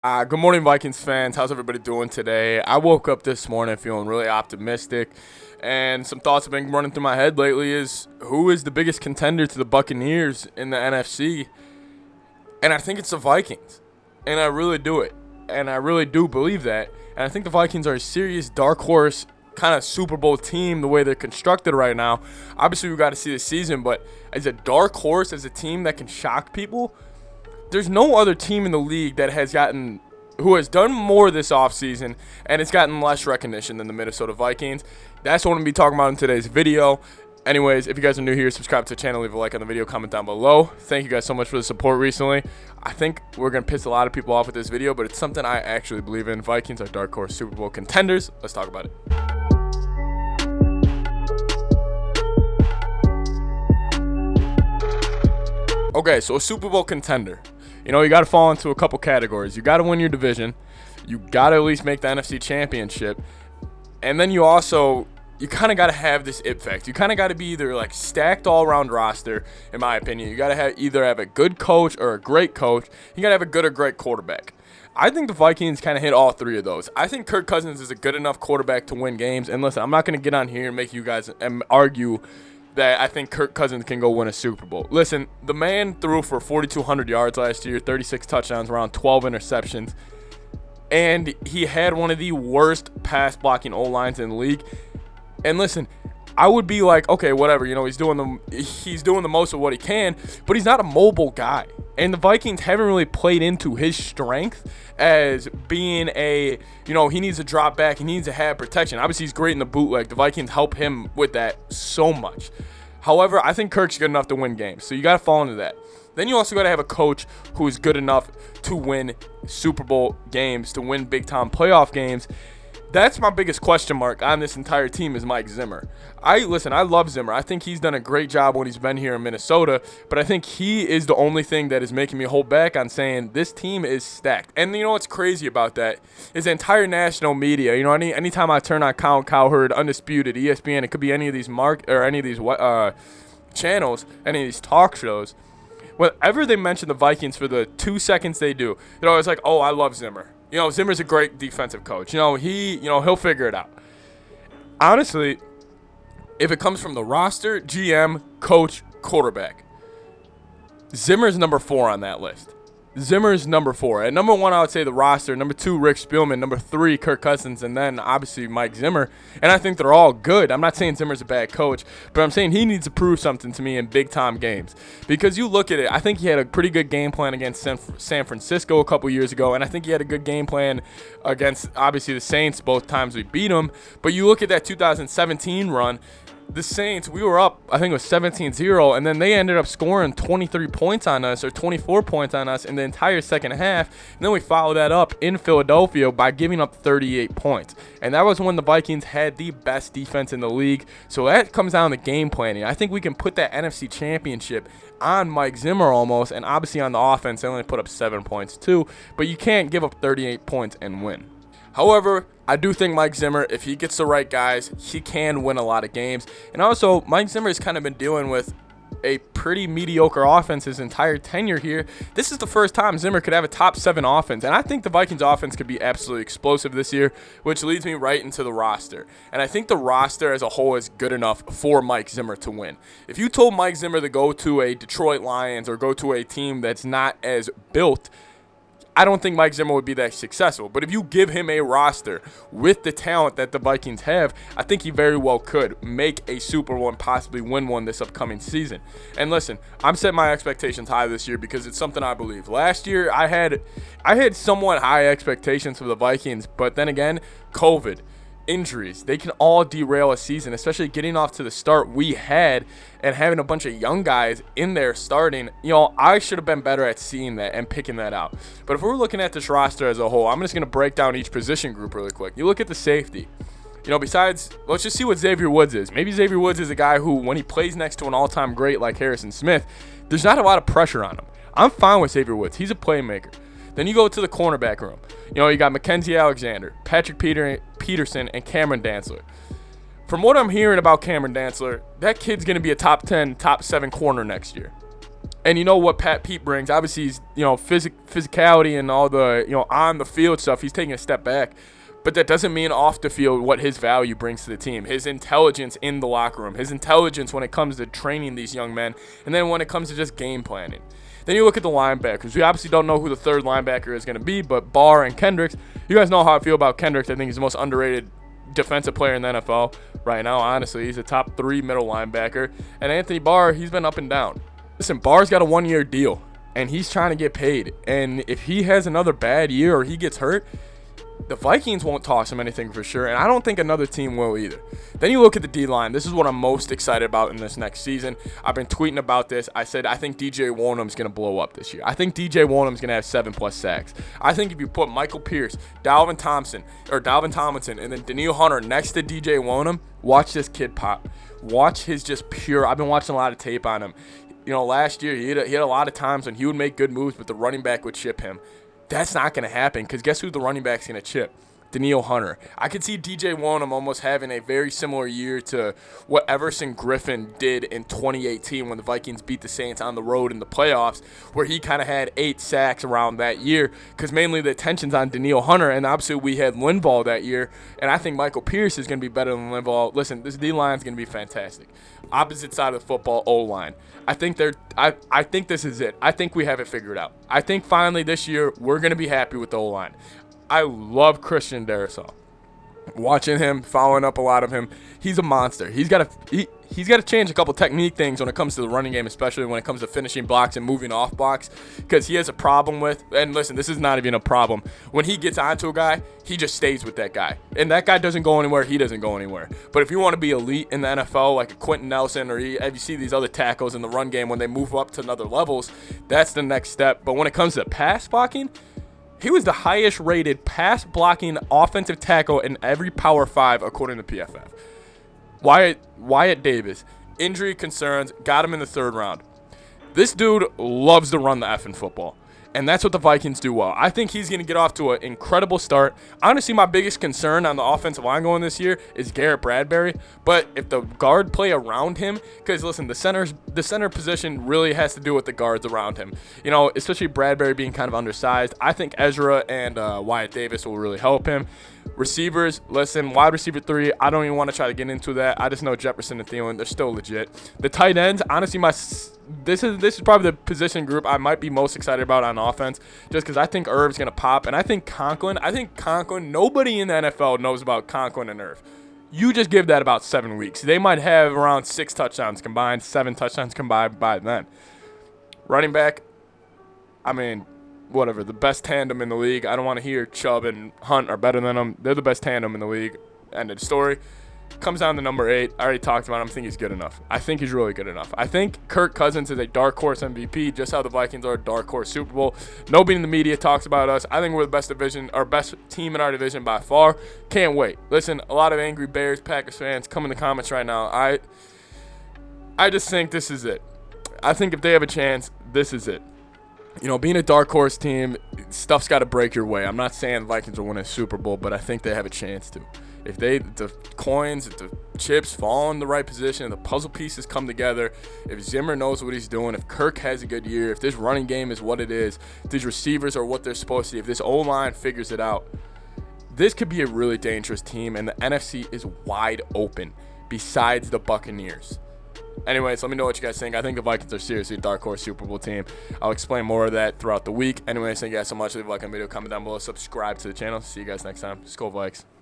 Good morning, Vikings fans. How's everybody doing today? I woke up this morning feeling really optimistic, and some thoughts have been running through my head lately is who is the biggest contender to the Buccaneers in the NFC? And I think it's the Vikings, and I really do it, and I really do believe that, and I think the Vikings are a serious dark horse kind of Super Bowl team the way they're constructed right now. Obviously, we got to see the season, but as a dark horse, as a team that can shock people, there's no other team in the league that who has done more this offseason and it's gotten less recognition than the Minnesota Vikings. That's what I'm going to be talking about in today's video. Anyways, if you guys are new here, subscribe to the channel, leave a like on the video, comment down below. Thank you guys so much for the support recently. I think we're going to piss a lot of people off with this video, but it's something I actually believe in. Vikings are dark horse Super Bowl contenders. Let's talk about it. Okay, so a Super Bowl contender. You got to fall into a couple categories. You got to win your division. You got to at least make the NFC Championship. And then you kind of got to have this it fact. You kind of got to be either like stacked all-around roster, in my opinion. You got to either have a good coach or a great coach. You got to have a good or great quarterback. I think the Vikings kind of hit all three of those. I think Kirk Cousins is a good enough quarterback to win games. And listen, I'm not going to get on here and make you guys argue that I think Kirk Cousins can go win a Super Bowl. Listen, the man threw for 4,200 yards last year, 36 touchdowns, around 12 interceptions, and he had one of the worst pass blocking O-lines in the league. And listen, I would be like, okay, whatever, he's doing the most of what he can, but he's not a mobile guy. And the Vikings haven't really played into his strength as being he needs to drop back, he needs to have protection. Obviously, he's great in the bootleg. The Vikings help him with that so much. However, I think Kirk's good enough to win games, so you got to fall into that. Then you also got to have a coach who is good enough to win Super Bowl games, to win big-time playoff games. That's my biggest question mark on this entire team is Mike Zimmer. I love Zimmer. I think he's done a great job when he's been here in Minnesota, but I think he is the only thing that is making me hold back on saying this team is stacked. And you know what's crazy about that is the entire national media. Anytime I turn on Cowherd, Undisputed, ESPN, it could be any of these channels, any of these talk shows. Whenever they mention the Vikings for the 2 seconds they do, they're always like, "Oh, I love Zimmer. Zimmer's a great defensive coach. He'll figure it out." Honestly, if it comes from the roster, GM, coach, quarterback, Zimmer's number 4 on that list. Zimmer's number 4. At number 1, I would say the roster. Number 2, Rick Spielman. Number 3, Kirk Cousins. And then, obviously, Mike Zimmer. And I think they're all good. I'm not saying Zimmer's a bad coach, but I'm saying he needs to prove something to me in big-time games. Because you look at it, I think he had a pretty good game plan against San Francisco a couple years ago, and I think he had a good game plan against, obviously, the Saints both times we beat them. But you look at that 2017 run, the Saints, we were up, I think it was 17-0, and then they ended up scoring 23 points on us or 24 points on us in the entire second half. And then we followed that up in Philadelphia by giving up 38 points. And that was when the Vikings had the best defense in the league. So that comes down to game planning. I think we can put that NFC Championship on Mike Zimmer almost, and obviously on the offense, they only put up 7 points too. But you can't give up 38 points and win. However, I do think Mike Zimmer, if he gets the right guys, he can win a lot of games. And also, Mike Zimmer has kind of been dealing with a pretty mediocre offense his entire tenure here. This is the first time Zimmer could have a top 7 offense. And I think the Vikings offense could be absolutely explosive this year, which leads me right into the roster. And I think the roster as a whole is good enough for Mike Zimmer to win. If you told Mike Zimmer to go to a Detroit Lions or go to a team that's not as built, I don't think Mike Zimmer would be that successful. But if you give him a roster with the talent that the Vikings have, I think he very well could make a Super Bowl and possibly win one this upcoming season. And listen, I'm setting my expectations high this year because it's something I believe. Last year, I had somewhat high expectations for the Vikings, but then again, COVID, injuries, they can all derail a season, especially getting off to the start we had and having a bunch of young guys in there starting. I should have been better at seeing that and picking that out. But if we're looking at this roster as a whole, I'm just going to break down each position group really quick. You look at the safety. Besides, let's just see what Xavier Woods is. Maybe Xavier Woods is a guy who, when he plays next to an all-time great like Harrison Smith, there's not a lot of pressure on him. I'm fine with Xavier Woods. He's a playmaker. Then you go to the cornerback room. You got Mackenzie Alexander, Patrick Peterson, and Cameron Dantzler. From what I'm hearing about Cameron Dantzler, that kid's going to be a top 10, top 7 corner next year. And you know what Pat Pete brings? Obviously, he's, physicality and all the, on the field stuff. He's taking a step back. But that doesn't mean off the field what his value brings to the team. His intelligence in the locker room. His intelligence when it comes to training these young men. And then when it comes to just game planning. Then you look at the linebackers. We obviously don't know who the third linebacker is going to be. But Barr and Kendricks. You guys know how I feel about Kendricks. I think he's the most underrated defensive player in the NFL right now. Honestly, he's a top 3 middle linebacker. And Anthony Barr, he's been up and down. Listen, Barr's got a 1-year deal, and he's trying to get paid. And if he has another bad year or he gets hurt, the Vikings won't toss him anything for sure, and I don't think another team will either. Then you look at the D-line. This is what I'm most excited about in this next season. I've been tweeting about this. I said I think DJ Wonnum's going to blow up this year. I think DJ Wonnum's going to have 7+ sacks. I think if you put Michael Pierce, Dalvin Tomlinson, and then Danielle Hunter next to DJ Wonnum, watch this kid pop. Watch his just pure – I've been watching a lot of tape on him. Last year he had a lot of times when he would make good moves, but the running back would chip him. That's not going to happen because guess who the running back's going to chip? Danielle Hunter. I could see DJ Wonnum almost having a very similar year to what Everson Griffin did in 2018 when the Vikings beat the Saints on the road in the playoffs, where he kind of had 8 sacks around that year because mainly the attention's on Danielle Hunter, and obviously we had Linval that year, and I think Michael Pierce is going to be better than Linval. Listen, this D-line is going to be fantastic. Opposite side of the football, O-line. I think this is it. I think we have it figured out. I think finally this year we're going to be happy with the O-line. I love Christian Darrisaw. Watching him, following up a lot of him, he's a monster. He's got to change a couple technique things when it comes to the running game, especially when it comes to finishing blocks and moving off blocks, because he has a problem with. And listen, this is not even a problem. When he gets onto a guy, he just stays with that guy, and that guy doesn't go anywhere. He doesn't go anywhere. But if you want to be elite in the NFL, like a Quentin Nelson, or if you see these other tackles in the run game when they move up to another levels, that's the next step. But when it comes to pass blocking, he was the highest rated pass blocking offensive tackle in every Power 5 according to PFF. Wyatt Davis, injury concerns, got him in the 3rd round. This dude loves to run the effing football. And that's what the Vikings do well. I think he's going to get off to an incredible start. Honestly, my biggest concern on the offensive line going this year is Garrett Bradbury. But if the guard play around him, because listen, the center position really has to do with the guards around him. Especially Bradbury being kind of undersized. I think Ezra and Wyatt Davis will really help him. Receivers, listen, wide receiver 3, I don't even want to try to get into that. I just know Jefferson and Thielen, they're still legit. The tight ends, honestly, this is probably the position group I might be most excited about on offense, just because I think Irv's going to pop, and I think Conklin, nobody in the NFL knows about Conklin and Irv. You just give that about 7 weeks. They might have around 6 touchdowns combined, 7 touchdowns combined by then. Running back, whatever, the best tandem in the league. I don't want to hear Chubb and Hunt are better than them. They're the best tandem in the league. End of the story. Comes down to number 8. I already talked about him. I think he's good enough. I think he's really good enough. I think Kirk Cousins is a dark horse MVP, just how the Vikings are a dark horse Super Bowl. Nobody in the media talks about us. I think we're the best team in our division by far. Can't wait. Listen, a lot of angry Bears, Packers fans, come in the comments right now. I just think this is it. I think if they have a chance, this is it. Being a dark horse team, stuff's got to break your way. I'm not saying the Vikings will win a Super Bowl, but I think they have a chance to. If the chips fall in the right position, the puzzle pieces come together, if Zimmer knows what he's doing, if Kirk has a good year, if this running game is what it is, if these receivers are what they're supposed to be, if this O-line figures it out, this could be a really dangerous team, and the NFC is wide open besides the Buccaneers. Anyways, let me know what you guys think. I think the Vikings are seriously a dark horse Super Bowl team. I'll explain more of that throughout the week. Anyways, thank you guys so much. Leave a like on the video, comment down below, subscribe to the channel. See you guys next time. Skol Vikes.